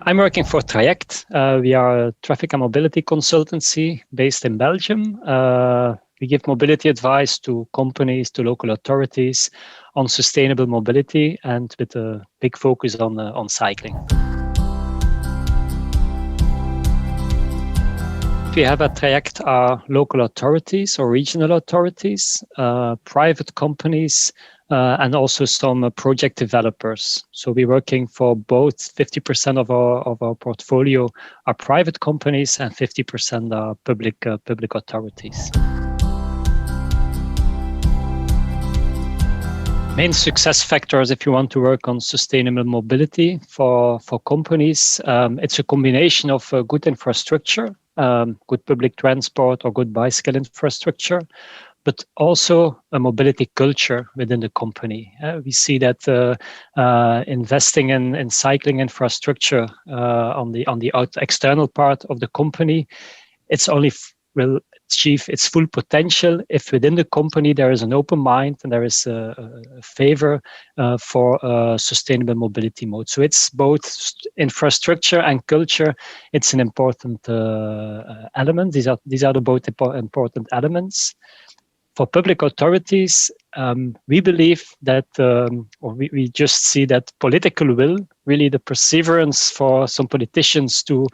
I'm working for Traject. We are a traffic and mobility consultancy based in Belgium. We give mobility advice to companies, to local authorities on sustainable mobility, and with a big focus on cycling. We have at Traject local authorities or regional authorities, private companies, and also some project developers. So we're working for both 50% of our portfolio are private companies and 50% are public authorities. Main success factors if you want to work on sustainable mobility for companies, it's a combination of good infrastructure, good public transport or good bicycle infrastructure, but also a mobility culture within the company. We see that investing in cycling infrastructure on the external part of the company, it's only will achieve its full potential if within the company there is an open mind and there is a favor for sustainable mobility mode. So it's both infrastructure and culture. It's an important element. These are the both important elements. For public authorities, we believe that, or we just see that political will, really the perseverance for some politicians to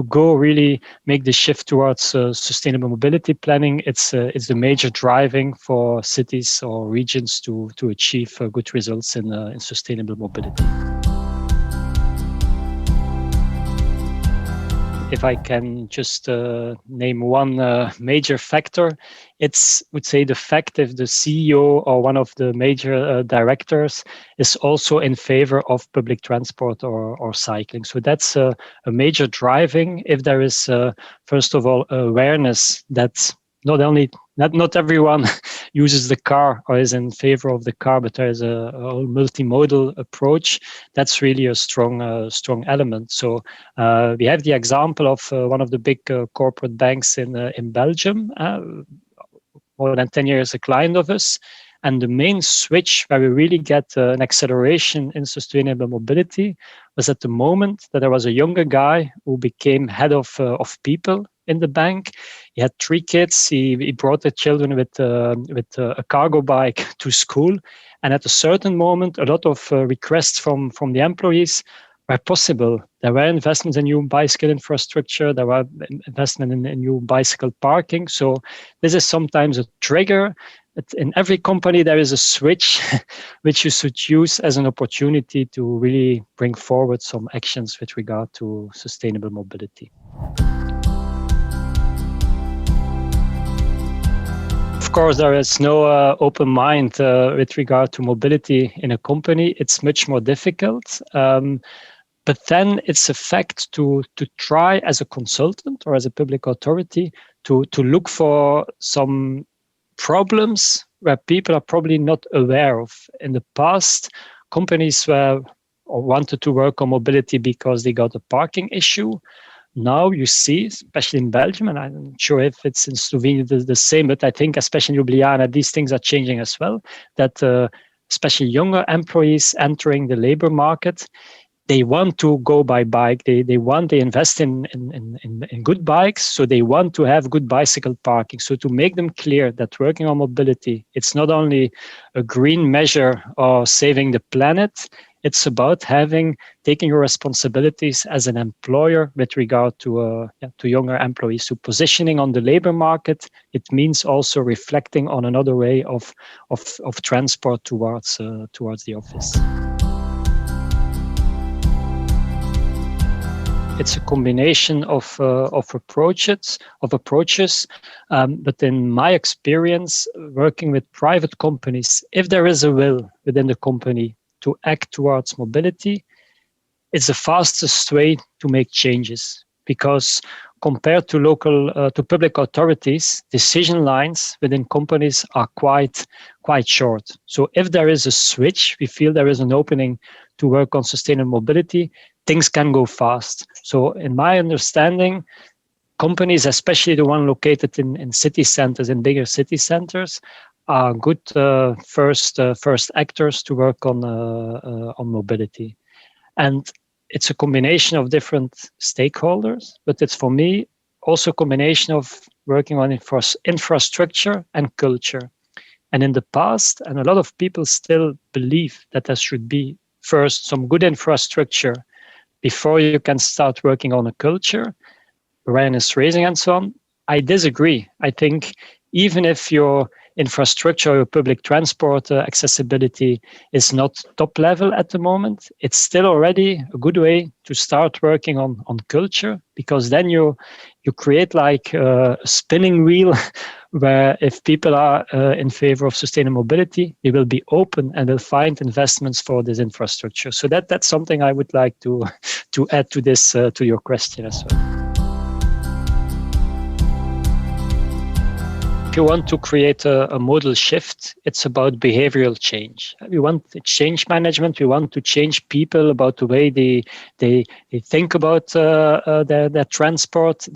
go really make the shift towards sustainable mobility planning. It's the major driving for cities or regions to achieve good results in sustainable mobility. If I can just name one major factor, it's, would say, the fact if the CEO or one of the major directors is also in favor of public transport or cycling. So that's a major driving. If there is, first of all, awareness that not everyone uses the car or is in favor of the car, but there is a multimodal approach. That's really a strong element. So we have the example of one of the big corporate banks in Belgium, more than 10 years a client of us. And the main switch where we really get an acceleration in sustainable mobility was at the moment that there was a younger guy who became head of people in the bank. He had 3 kids. He brought the children with a cargo bike to school. And at a certain moment, a lot of requests from the employees were possible. There were investments in new bicycle infrastructure. There were investment in new bicycle parking. So this is sometimes a trigger. In every company, there is a switch which you should use as an opportunity to really bring forward some actions with regard to sustainable mobility. Of course, there is no open mind with regard to mobility in a company. It's much more difficult. But then it's a fact to try as a consultant or as a public authority to look for some problems where people are probably not aware of. In the past, companies wanted to work on mobility because they got a parking issue. Now you see, especially in Belgium, and I'm not sure if it's in Slovenia the same, but I think especially in Ljubljana, these things are changing as well, that especially younger employees entering the labor market, they want to go by bike. They invest in good bikes, so they want to have good bicycle parking. So to make them clear that working on mobility, it's not only a green measure or saving the planet, it's about taking your responsibilities as an employer with regard to younger employees. So positioning on the labor market, it means also reflecting on another way of transport towards the office. It's a combination of approaches. But in my experience, working with private companies, if there is a will within the company to act towards mobility, it's the fastest way to make changes. Because compared to public authorities, decision lines within companies are quite short. So if there is a switch, we feel there is an opening to work on sustainable mobility, things can go fast. So in my understanding, companies, especially the one located in city centers, in bigger city centers, are good first actors to work on mobility. And it's a combination of different stakeholders, but it's for me also a combination of working on infrastructure and culture. And in the past, and a lot of people still believe that there should be first some good infrastructure before you can start working on a culture, awareness raising and so on. I disagree. I think even if your infrastructure or public transport accessibility is not top level at the moment, it's still already a good way to start working on culture, because then you create like a spinning wheel where if people are in favor of sustainable mobility, they will be open and will find investments for this infrastructure. So that's something I would like to add to this, to your question as well. If you want to create a modal shift, it's about behavioral change. We want change management. We want to change people about the way they think about their transport. At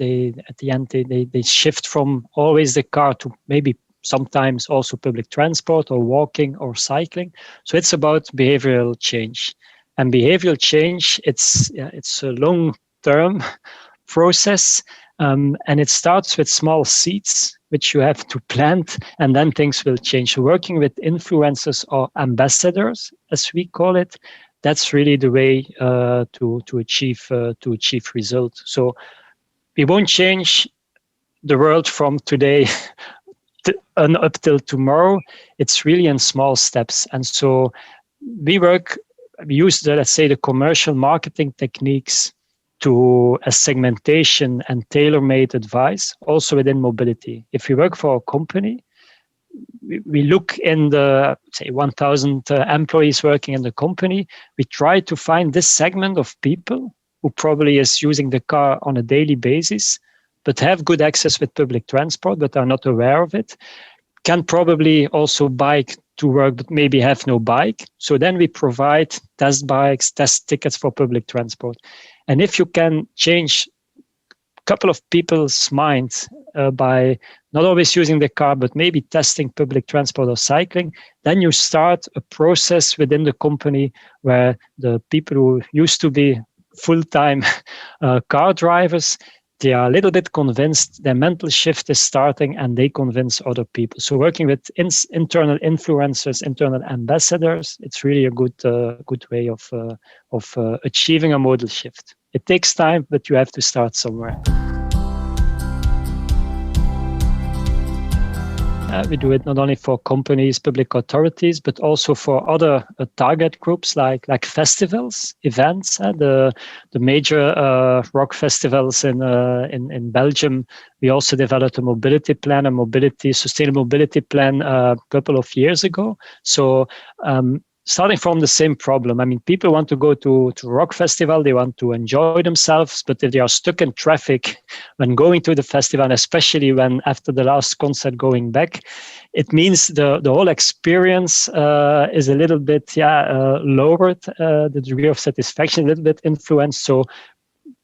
the end, they shift from always the car to maybe sometimes also public transport or walking or cycling. So it's about behavioral change. And behavioral change, it's a long-term process. And it starts with small seeds, which you have to plant, and then things will change. So working with influencers or ambassadors, as we call it, that's really the way to achieve results. So we won't change the world from today up till tomorrow. It's really in small steps. And so we use let's say the commercial marketing techniques to a segmentation and tailor-made advice, also within mobility. If we work for a company, we look in the, say, 1,000 employees working in the company, we try to find this segment of people who probably is using the car on a daily basis, but have good access with public transport, but are not aware of it, can probably also bike to work, but maybe have no bike. So then we provide test bikes, test tickets for public transport. And if you can change a couple of people's minds by not always using the car, but maybe testing public transport or cycling, then you start a process within the company where the people who used to be full-time car drivers, they are a little bit convinced, their mental shift is starting, and they convince other people. So working with internal influencers, internal ambassadors, it's really a good way of achieving a modal shift. It takes time, but you have to start somewhere. We do it not only for companies, public authorities, but also for other target groups like festivals, events. The major rock festivals in Belgium. We also developed a mobility plan, sustainable mobility plan a couple of years ago. So starting from the same problem. I mean, people want to go to rock festival, they want to enjoy themselves, but if they are stuck in traffic when going to the festival, and especially when after the last concert going back, it means the whole experience is a little bit lowered, the degree of satisfaction a little bit influenced. So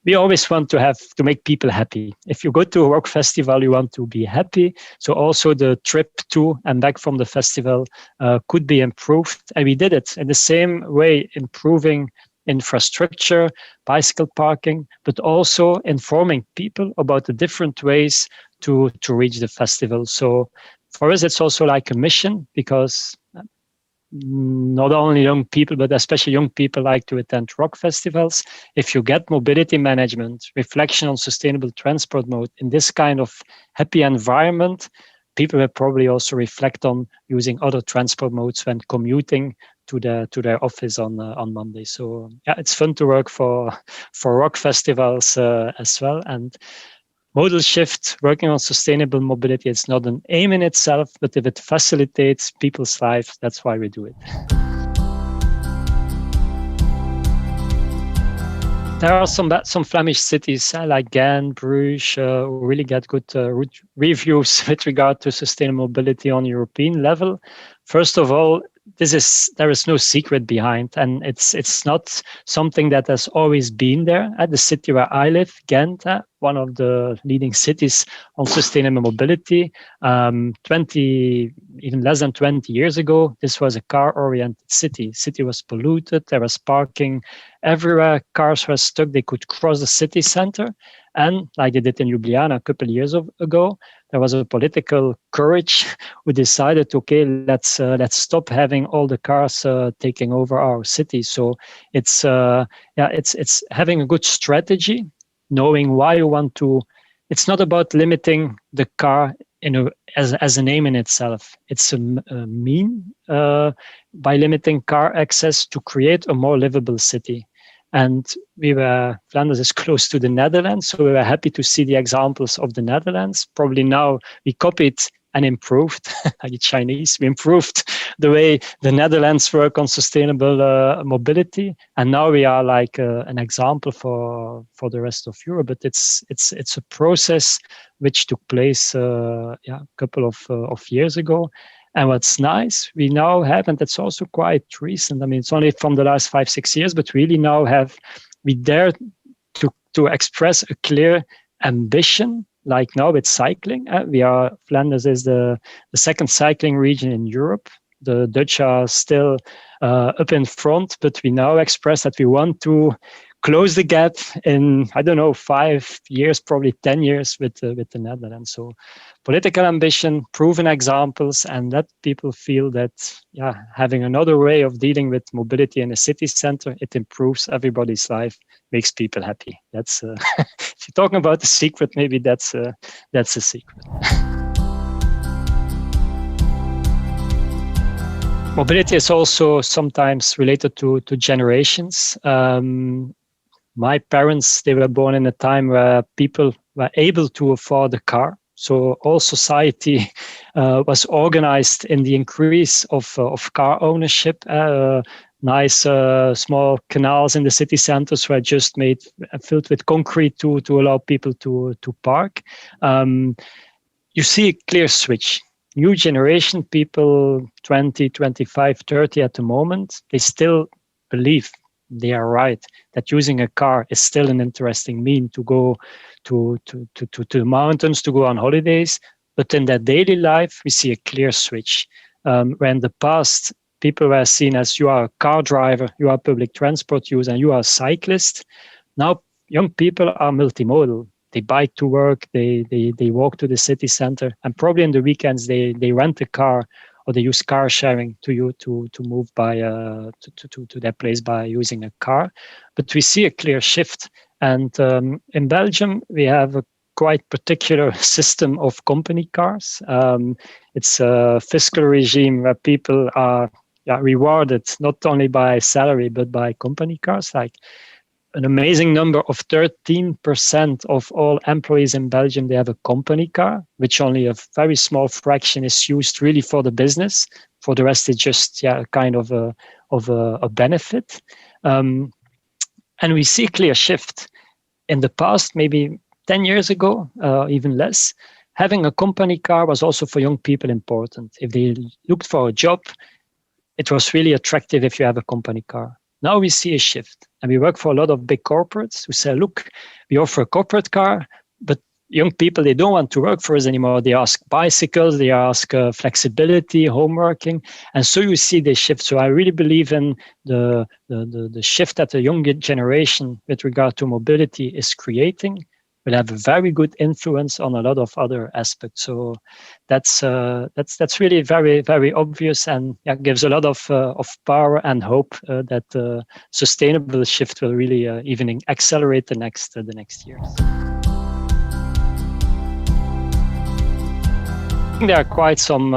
we always want to make people happy. If you go to a rock festival, you want to be happy. So also the trip to and back from the festival could be improved. And we did it in the same way, improving infrastructure, bicycle parking, but also informing people about the different ways to reach the festival. So for us, it's also like a mission, because not only young people, but especially young people like to attend rock festivals. If you get mobility management, reflection on sustainable transport mode in this kind of happy environment, people will probably also reflect on using other transport modes when commuting to their office on Monday. So yeah, it's fun to work for rock festivals as well. And modal shift, working on sustainable mobility, it's not an aim in itself, but if it facilitates people's lives, that's why we do it. There are some Flemish cities like Ghent, Bruges, who really get good reviews with regard to sustainable mobility on European level. First of all, there is no secret behind, and it's not something that has always been there. At the city where I live, Ghent, one of the leading cities on sustainable mobility. 20, even less than 20 years ago, this was a car-oriented city. City was polluted. There was parking everywhere. Cars were stuck. They could cross the city center. And like they did in Ljubljana a couple of years ago, there was a political courage who decided, okay, let's stop having all the cars taking over our city. So it's having a good strategy, knowing why you want to. It's not about limiting the car as a name in itself. It's a mean by limiting car access to create a more livable city. And Flanders is close to the Netherlands, so we were happy to see the examples of the Netherlands. Probably now we copied and improved, like the Chinese, we improved the way the Netherlands work on sustainable mobility. And now we are like an example for the rest of Europe. But it's a process which took place a couple of years ago. And what's nice, we now have, and that's also quite recent. I mean, it's only from the last 5-6 years, but really now we dare to express a clear ambition. Like now with cycling, Flanders is the second cycling region in Europe. The Dutch are still up in front, but we now express that we want to close the gap in, 5 years, probably 10 years with the Netherlands. So political ambition, proven examples, and let people feel that, having another way of dealing with mobility in a city center, it improves everybody's life, makes people happy. That's, if you're talking about the secret, maybe that's a secret. Mobility is also sometimes related to generations. My parents, they were born in a time where people were able to afford a car. So all society was organized in the increase of car ownership. Nice small canals in the city centers were just filled with concrete to allow people to park. You see a clear switch. New generation people, 20, 25, 30 at the moment, they still believe they are right, that using a car is still an interesting means to go to the mountains, to go on holidays. But in their daily life, we see a clear switch. Where in the past, people were seen as you are a car driver, you are a public transport user, and you are a cyclist. Now, young people are multimodal. They bike to work, they walk to the city center, and probably in the weekends, they rent a car, or they use car sharing to move by to their place by using a car. But we see a clear shift. And in Belgium, we have a quite particular system of company cars. It's a fiscal regime where people are rewarded not only by salary, but by company cars. Like an amazing number of 13% of all employees in Belgium, they have a company car, which only a very small fraction is used really for the business. For the rest, it's just kind of a benefit. And we see a clear shift. In the past, maybe 10 years ago, even less, having a company car was also for young people important. If they looked for a job, it was really attractive if you have a company car. Now we see a shift, and we work for a lot of big corporates who say, look, we offer a corporate car, but young people, they don't want to work for us anymore. They ask bicycles, they ask flexibility, home working. And so you see the shift. So I really believe in the shift that the younger generation with regard to mobility is creating will have a very good influence on a lot of other aspects. So that's really very, very obvious, and gives a lot of power and hope that the sustainable shift will really even accelerate the next years. There are quite some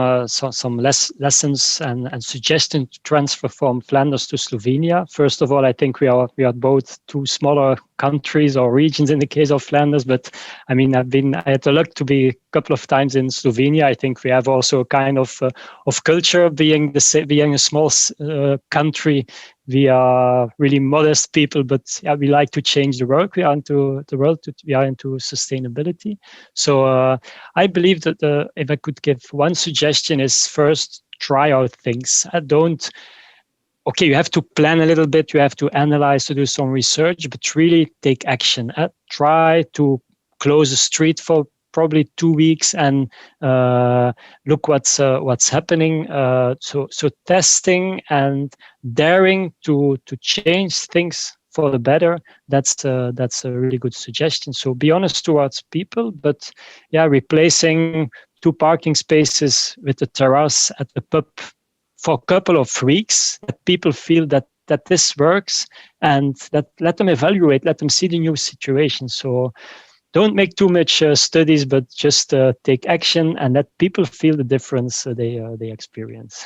lessons and suggestions to transfer from Flanders to Slovenia. First of all, I think we are both two smaller countries or regions in the case of Flanders, but I mean, I had the luck to be a couple of times in Slovenia. I think we have also a kind of culture being a small country. We are really modest people, but we like to change the world. We are into the world. We are into sustainability. So I believe that if I could give one suggestion is first try out things. Okay, you have to plan a little bit. You have to analyze, to do some research, but really take action. Try to close a street for probably 2 weeks and look what's happening. So testing and daring to change things for the better. That's a really good suggestion. So be honest towards people, but replacing 2 parking spaces with a terrace at the pub for a couple of weeks, that people feel that this works, and that let them evaluate, let them see the new situation. So don't make too much studies, but just take action and let people feel the difference they experience.